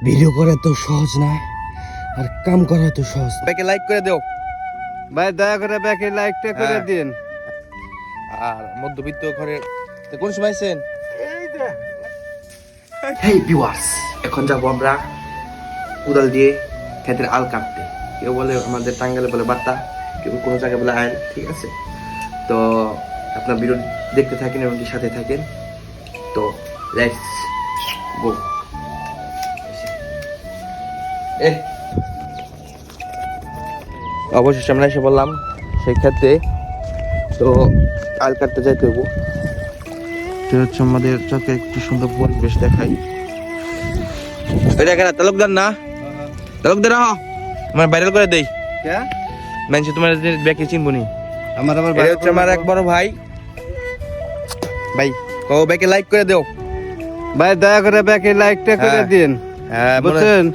Video করা তো সহজ না, আর কাম করা তো সহজ না। ব্যাকে লাইক করে দাও ভাই, দয়া করে ব্যাকে লাইকটা করে হ্যাঁ। দিন। আর মধ্যবিত্ত ঘরে তো কোন সময় আছেন? হেই ভিউয়ার্স, এখন যাবো আমরা কোদাল দিয়ে ক্ষেতের আল কাটতে। কেউ বলে আমাদের টাঙ্গাইলে বলে বাতা, কেউ কোনো জায়গায় বলে আইল, ঠিক আছে? তো আপনার ভিডিও দেখতে থাকেন এবং সাথে থাকেন। তো লেটস গো। অবশেষে আমরা এসে বললাম সেই ক্ষেত্রে। তো আল কাটতে যাইতে হবো। তো হচ্ছে আমাদের চোখে একটু সুন্দর পরিবেশ দেখাই। এটা কেন তালুকদার না? তালুকদার আমার ভাইরাল করে দেই। কে? মানুষ তোমার ব্যাকে চিনবনি। আমার আবার এটা হচ্ছে আমার এক বড় ভাই। ভাই কও ব্যাকে লাইক করে দাও। ভাই, দয়া করে ব্যাকে লাইকটা করে হ্যাঁ। দিন, হ্যাঁ বুঝছেন?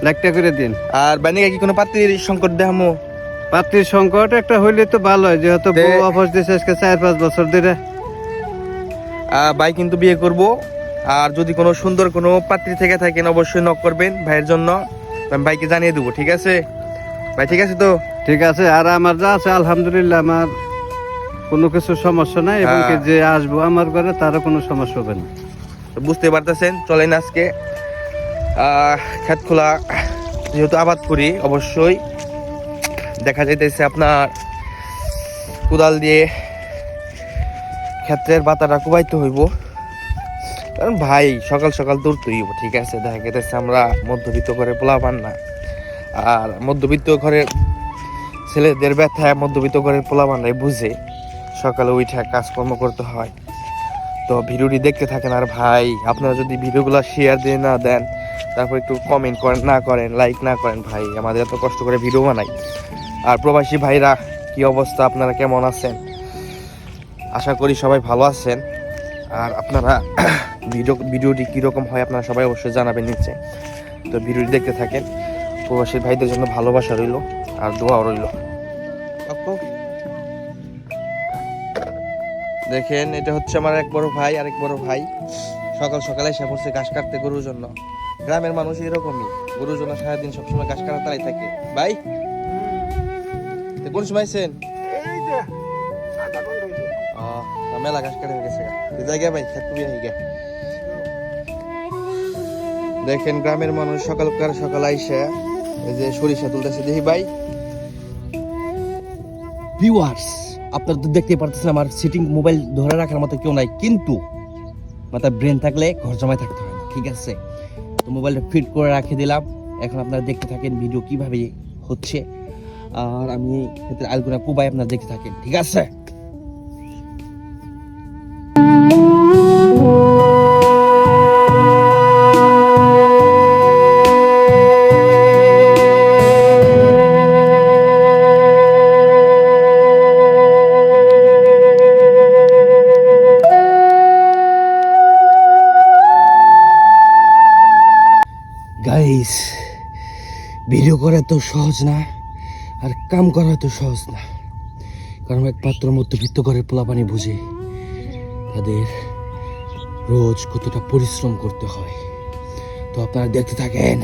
লাইকটা করে দিন। আর বাইনিকা কি কোনো পাত্রীর সংকট দেখামো? পাত্রীর সংকট একটা হইলে তো ভালো হয়, যেহেতু তে- বউ অফার দিয়েছে আজকে 4-5 বছর ধরে। ভাই কিন্তু বিয়ে করব। আর যদি কোনো সুন্দর কোনো পাত্রী থেকে থাকেন অবশ্যই নক করবেন ভাইয়ের জন্য। আমি ভাইকে জানিয়ে দেবো, ঠিক আছে ভাই? ঠিক আছে তো? ঠিক আছে। আর আমার যা আছে আলহামদুলিল্লাহ, আমার কোনো কিছু সমস্যা নাই, এবং কি হ্যাঁ। যে আসবো আমার ঘরে তারও কোনো সমস্যা হবে না। তো বুঝতে পারতেছেন, চলেন আজকে খেত খোলা যেহেতু আবাদ করি, অবশ্যই দেখা যাইতেছে আপনার কোদাল দিয়ে ক্ষেত্রের বাতাটা কুবাইতে হইব। কারণ ভাই সকাল সকাল দৌড়তে হইব, ঠিক আছে? দেখা গেছে আমরা মধ্যবিত্ত ঘরে পোলাপান না। আর মধ্যবিত্ত ঘরের ছেলেদের ব্যথা মধ্যবিত্ত ঘরের পোলাপানরাই বুঝে। সকালে উঠে কাজকর্ম করতে হয়। তো ভিডিওটি দেখতে থাকেন। আর ভাই আপনারা যদি ভিডিওগুলো শেয়ার দিয়ে না দেন, তারপর একটু কমেন্ট করেন না করেন, লাইক না করেন, ভাই আমাদের এত কষ্ট করে ভিডিও বানাই। আর প্রবাসী ভাইরা কি অবস্থা, আপনারা কেমন আছেন? আশা করি সবাই ভালো আছেন। আর আপনারা ভিডিওটি কীরকম হয় আপনারা সবাই অবশ্যই জানাবেন নিচে। তো ভিডিওটি দেখতে থাকেন। প্রবাসী ভাইদের জন্য ভালোবাসা রইল আর দোয়াও রইল। দেখেন, এটা হচ্ছে আমার এক বড় ভাই। আরেক বড় ভাই সকাল সকালে এসে পড়ছে ঘাস কাটতে গরুর জন্য। গ্রামের মানুষ এরকমই, গরুর জন্য সারাদিন সবসময় ঘাস কাটা তারাই থাকে। ভাই কোন সময় আছেন? মেলা ঘাস কাটা হয়ে গেছে জায়গা ভাই, দেখেন গ্রামের মানুষ সকালকার সকাল আইসা এই যে সরিষা তুলতেছে। দেখি ভাই ভিউয়ার্স, আপনারা তো দেখতে পারতেছেন আমার সিটিং মোবাইল ধরে রাখার মতো কেউ নাই, কিন্তু মাথায় ব্রেন থাকলে ঘর জমায় থাকতে হয় না, ঠিক আছে? তো মোবাইলটা ফিট করে রাখে দিলাম। এখন আপনারা দেখতে থাকেন ভিডিও কিভাবে হচ্ছে, আর আমি ক্ষেত্রে আলগুনা কুবাই, আপনারা দেখতে থাকেন, ঠিক আছে? গাইস, ভিডিও করা তো সহজ না, আর কাম করা তো সহজ না। কারণ একমাত্র মধ্যবিত্ত ঘরের পোলাপানি বুঝে তাদের রোজ কতটা পরিশ্রম করতে হয়। তো আপনারা দেখতে থাকেন।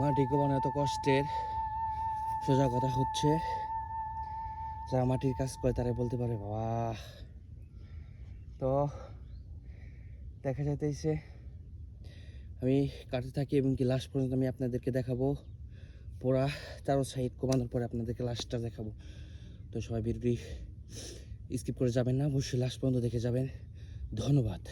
মাটি কোবানো এত কষ্টের, সোজা কথা হচ্ছে যারা মাটির কাজ করে তারা বলতে পারে বাবা। তো দেখা যাইতেছে আমি কাটতে থাকি, এবং কি লাস্ট পর্যন্ত আমি আপনাদেরকে দেখাবো। পুরা 4 সাইড কোবানোর পরে আপনাদেরকে লাস্টটা দেখাবো। তো সবাই ভিডিওটি স্কিপ করে যাবেন না, অবশ্যই লাস্ট পর্যন্ত দেখে যাবেন। ধন্যবাদ।